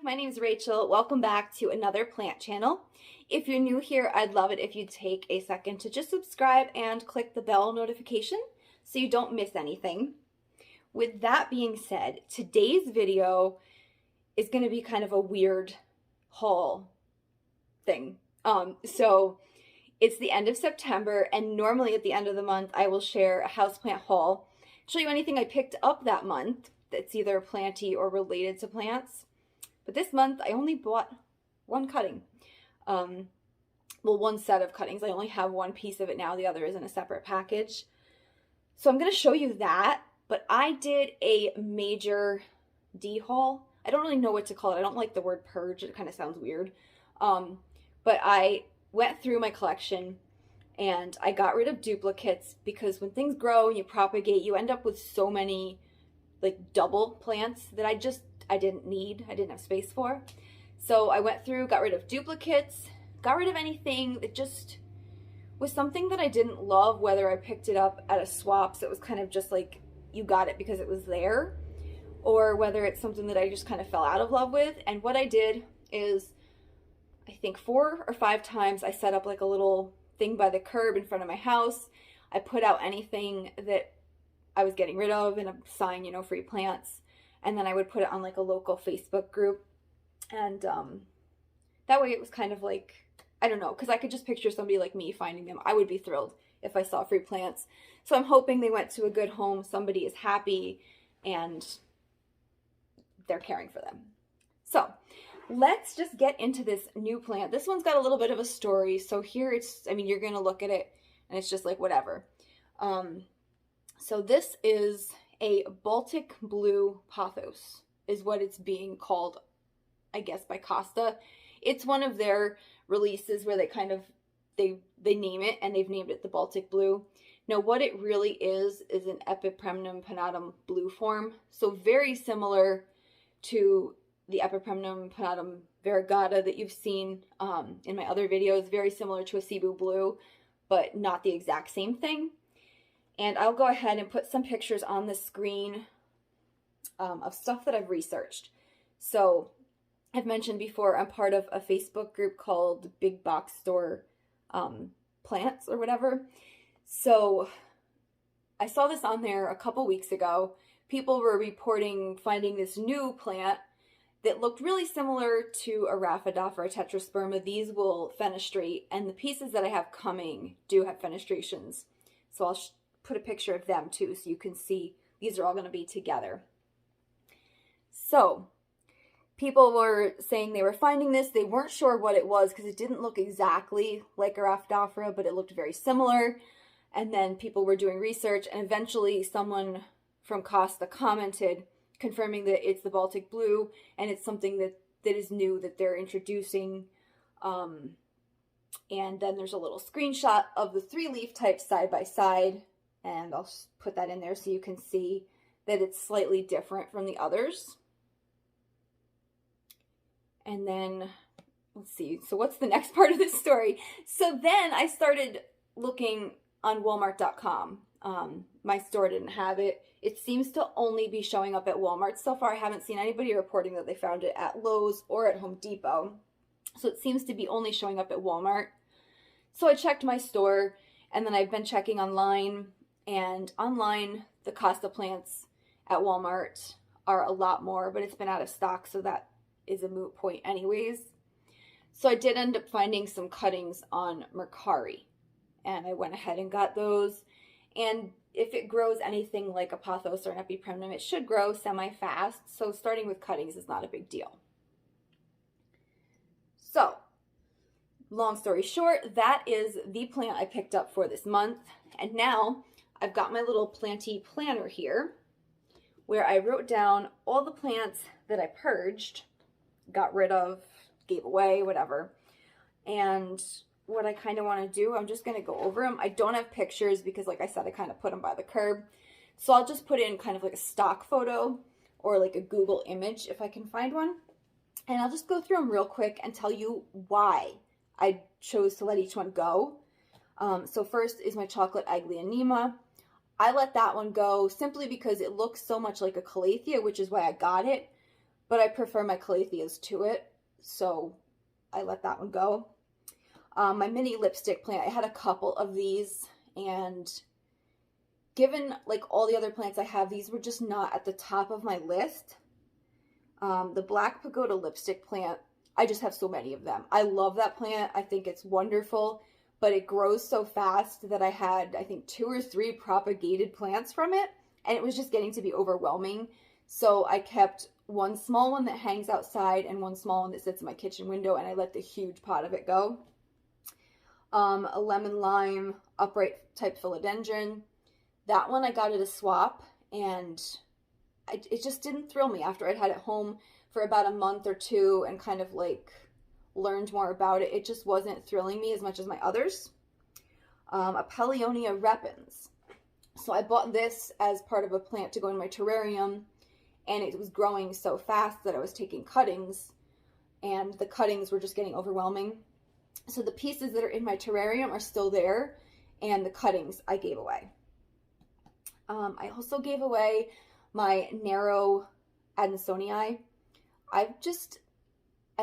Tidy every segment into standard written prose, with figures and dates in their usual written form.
my name is Rachel. Welcome back to another plant channel. If you're new here, I'd love it if you'd take a second to just subscribe and click the bell notification so you don't miss anything. With that being said, today's video is going to be kind of a weird haul thing. So it's the end of September, and normally at the end of the month I will share a houseplant haul, show you anything I picked up that month that's either planty or related to plants. But this month I only bought one cutting. Well, one set of cuttings. I only have one piece of it now. The other is in a separate package. So I'm going to show you that. But I did a major de-haul. I don't really know what to call it. I don't like the word purge. It kind of sounds weird. But I went through my collection and I got rid of duplicates, because when things grow and you propagate, you end up with so many like double plants that I didn't need. I didn't have space for. So I went through, got rid of duplicates, got rid of anything that just was something that I didn't love, whether I picked it up at a swap, so it was kind of just like you got it because it was there, or whether it's something that I just kind of fell out of love with. And what I did is, I think 4 or 5 times I set up like a little thing by the curb in front of my house. I put out anything that I was getting rid of and a sign, free plants. And then I would put it on like a local Facebook group. And that way it was kind of like, I don't know, because I could just picture somebody like me finding them. I would be thrilled if I saw free plants. So I'm hoping they went to a good home, somebody is happy, and they're caring for them. So let's just get into this new plant. This one's got a little bit of a story. So here you're going to look at it and it's just like whatever. So this is a Baltic blue pothos is what it's being called, I guess, by Costa. It's one of their releases where they kind of, they name it, and they've named it the Baltic blue. Now what it really is an Epipremnum pinnatum blue form. So very similar to the Epipremnum pinnatum variegata that you've seen in my other videos. Very similar to a Cebu blue, but not the exact same thing. And I'll go ahead and put some pictures on the screen of stuff that I've researched. So I've mentioned before, I'm part of a Facebook group called Big Box Store Plants or whatever. So I saw this on there a couple weeks ago. People were reporting finding this new plant that looked really similar to a Rhaphidophora tetrasperma. These will fenestrate, and the pieces that I have coming do have fenestrations. So I'll put a picture of them too, so you can see these are all going to be together. So people were saying they were finding this. They weren't sure what it was because it didn't look exactly like a Rhaphidophora, but it looked very similar. And then people were doing research, and eventually someone from Costa commented confirming that it's the Baltic blue, and it's something that is new that they're introducing. And then there's a little screenshot of the 3 leaf types side by side, and I'll put that in there so you can see that it's slightly different from the others. And then, let's see, so what's the next part of this story? So then I started looking on Walmart.com. My store didn't have it. It seems to only be showing up at Walmart. So far, I haven't seen anybody reporting that they found it at Lowe's or at Home Depot. So it seems to be only showing up at Walmart. So I checked my store, and then I've been checking online. And online, the Costa plants at Walmart are a lot more, but it's been out of stock, so that is a moot point anyways. So I did end up finding some cuttings on Mercari, and I went ahead and got those. And if it grows anything like a pothos or an epipremnum, it should grow semi-fast, so starting with cuttings is not a big deal. So, long story short, that is the plant I picked up for this month. And now I've got my little planty planner here where I wrote down all the plants that I purged, got rid of, gave away, whatever. And what I kind of want to do, I'm just going to go over them. I don't have pictures because, like I said, I kind of put them by the curb. So I'll just put in kind of like a stock photo or like a Google image if I can find one. And I'll just go through them real quick and tell you why I chose to let each one go. So first is my chocolate Aglaonema. I let that one go simply because it looks so much like a calathea, which is why I got it. but I prefer my calatheas to it, so I let that one go. My mini lipstick plant, I had a couple of these, and given like all the other plants I have, these were just not at the top of my list. The Black Pagoda lipstick plant, I just have so many of them. I love that plant. I think it's wonderful, but it grows so fast that I had, I think, 2 or 3 propagated plants from it, and it was just getting to be overwhelming. So I kept one small one that hangs outside and one small one that sits in my kitchen window, and I let the huge pot of it go. A lemon lime upright type philodendron. That one I got at a swap, and it just didn't thrill me after I'd had it home for about a month or 2 and kind of like learned more about it. It just wasn't thrilling me as much as my others. A Paleonia repens. So I bought this as part of a plant to go in my terrarium, and it was growing so fast that I was taking cuttings, and the cuttings were just getting overwhelming. So the pieces that are in my terrarium are still there, and the cuttings I gave away. I also gave away my narrow Adansonii. I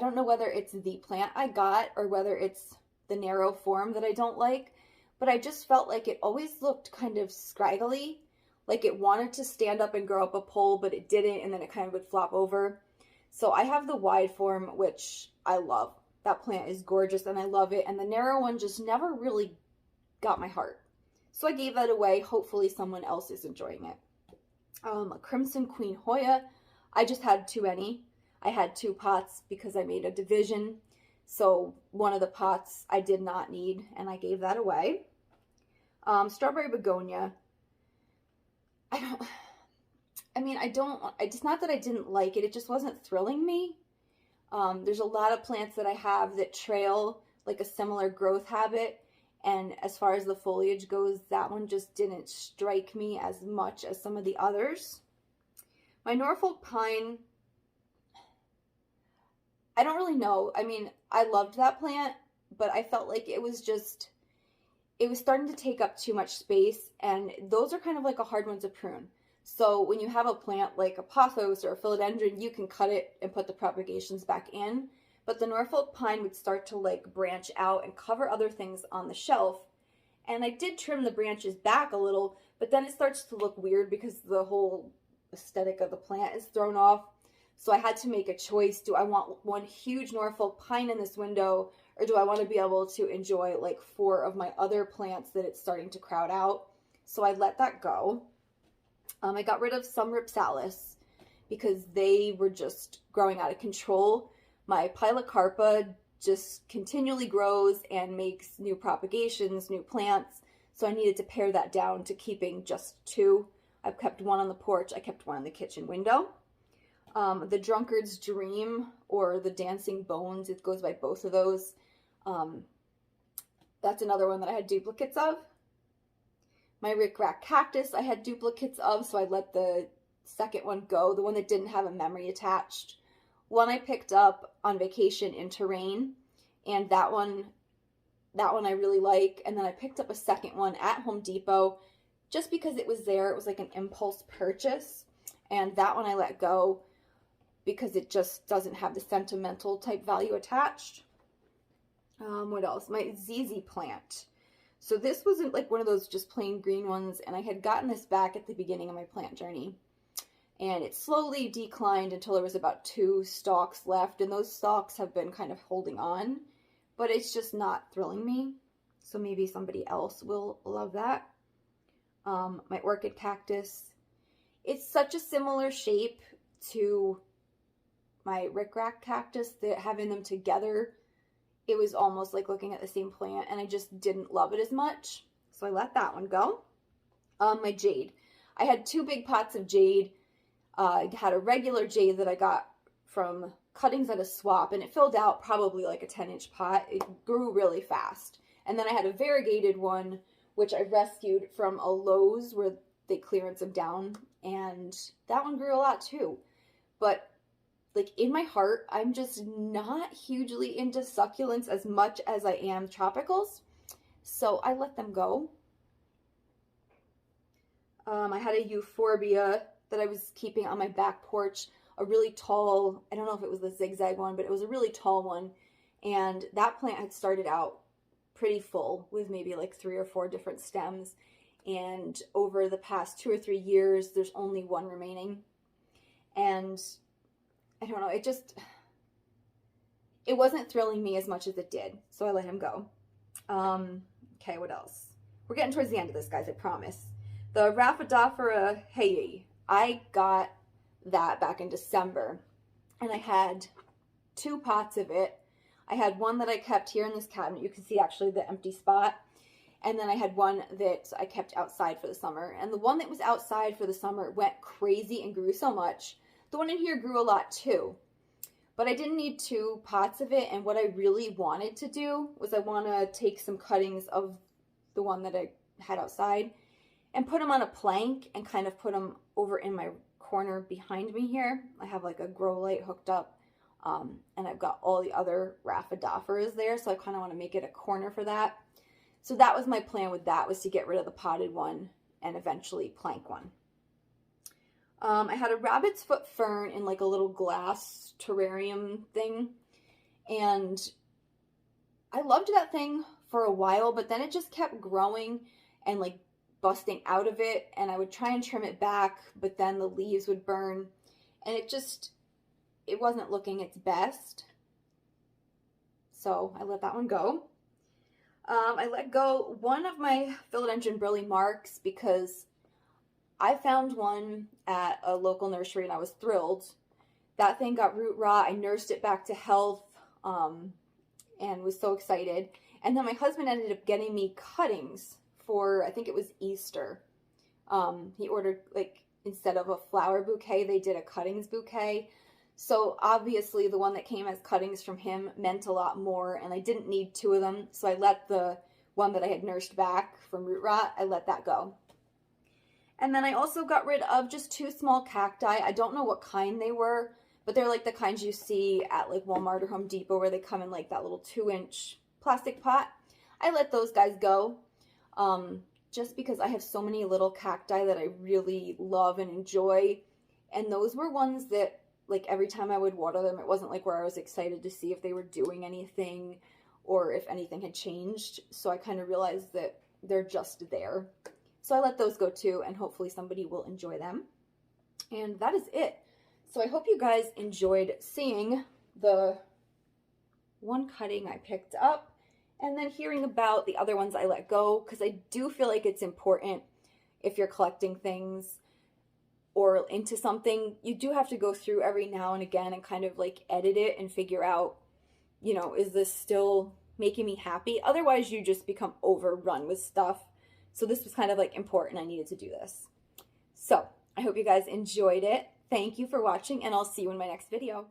don't know whether it's the plant I got or whether it's the narrow form that I don't like, but I just felt like it always looked kind of scraggly, like it wanted to stand up and grow up a pole, but it didn't, and then it kind of would flop over. So I have the wide form, which I love. That plant is gorgeous and I love it, and the narrow one just never really got my heart. So I gave that away. Hopefully someone else is enjoying it. A Crimson Queen Hoya. I just had too many. I had 2 pots because I made a division. So one of the pots I did not need, and I gave that away. Strawberry begonia. It's not that I didn't like it. It just wasn't thrilling me. There's a lot of plants that I have that trail like a similar growth habit. And as far as the foliage goes, that one just didn't strike me as much as some of the others. My Norfolk pine, I don't really know. I mean, I loved that plant, but I felt like it was starting to take up too much space, and those are kind of like a hard one to prune. So when you have a plant like a pothos or a philodendron, you can cut it and put the propagations back in. But the Norfolk pine would start to like branch out and cover other things on the shelf. And I did trim the branches back a little, but then it starts to look weird because the whole aesthetic of the plant is thrown off. So I had to make a choice. Do I want one huge Norfolk pine in this window, or do I want to be able to enjoy like 4 of my other plants that it's starting to crowd out? So I let that go. I got rid of some Ripsalis because they were just growing out of control. My Pilocarpa just continually grows and makes new propagations, new plants. So I needed to pare that down to keeping just 2. I've kept one on the porch. I kept one in the kitchen window. The Drunkard's Dream or the Dancing Bones, it goes by both of those. That's another one that I had duplicates of. My Rickrack Cactus I had duplicates of, so I let the second one go, the one that didn't have a memory attached. One I picked up on vacation in Terrain, and that one I really like. And then I picked up a second one at Home Depot just because it was there. It was like an impulse purchase, and that one I let go because it just doesn't have the sentimental type value attached. What else? My ZZ plant. So this wasn't like one of those just plain green ones, and I had gotten this back at the beginning of my plant journey. And it slowly declined until there was about 2 stalks left, and those stalks have been kind of holding on, but it's just not thrilling me. So maybe somebody else will love that. My orchid cactus. It's such a similar shape to my rickrack cactus that having them together, it was almost like looking at the same plant, and I just didn't love it as much. So I let that one go. My jade. I had 2 big pots of jade. I had a regular jade that I got from cuttings at a swap, and it filled out probably like a 10-inch pot. It grew really fast. And then I had a variegated one, which I rescued from a Lowe's where they clearance them down, and that one grew a lot too. But like in my heart, I'm just not hugely into succulents as much as I am tropicals, so I let them go. I had a euphorbia that I was keeping on my back porch. a really tall, I don't know if it was the zigzag one, but it was a really tall one. And that plant had started out pretty full with maybe like 3 or 4 different stems. And over the past 2 or 3 years, there's only one remaining. And I don't know, it wasn't thrilling me as much as it did. So I let him go. Okay, what else? We're getting towards the end of this, guys, I promise. The Rhaphidophora Heyi, I got that back in December. And I had 2 pots of it. I had one that I kept here in this cabinet. You can see actually the empty spot. And then I had one that I kept outside for the summer. And the one that was outside for the summer went crazy and grew so much. The one in here grew a lot too. But I didn't need 2 pots of it. And what I really wanted to do was I want to take some cuttings of the one that I had outside and put them on a plank and kind of put them over in my corner behind me here. I have like a grow light hooked up. And I've got all the other Rhaphidophorus there, so I kind of want to make it a corner for that. So that was my plan with that, was to get rid of the potted one and eventually plank one. I had a rabbit's foot fern in like a little glass terrarium thing, and I loved that thing for a while, but then it just kept growing and like busting out of it, and I would try and trim it back, but then the leaves would burn, and it wasn't looking its best. So I let that one go. I let go one of my Philodendron Brilli Marks because I found one at a local nursery and I was thrilled. That thing got root rot. I nursed it back to health and was so excited. And then my husband ended up getting me cuttings for, I think it was Easter. He ordered, like, instead of a flower bouquet, they did a cuttings bouquet. So obviously the one that came as cuttings from him meant a lot more, and I didn't need 2 of them. So I let the one that I had nursed back from root rot, I let that go. And then I also got rid of just 2 small cacti. I don't know what kind they were, but they're like the kinds you see at like Walmart or Home Depot where they come in like that little 2-inch plastic pot. I let those guys go just because I have so many little cacti that I really love and enjoy. And those were ones that, like, every time I would water them, it wasn't like where I was excited to see if they were doing anything or if anything had changed. So I kind of realized that they're just there. So I let those go too, and hopefully somebody will enjoy them. And that is it. So I hope you guys enjoyed seeing the one cutting I picked up and then hearing about the other ones I let go, because I do feel like it's important if you're collecting things or into something, you do have to go through every now and again and kind of like edit it and figure out, you know, is this still making me happy? Otherwise you just become overrun with stuff. So this was kind of like important. I needed to do this. So I hope you guys enjoyed it. Thank you for watching, and I'll see you in my next video.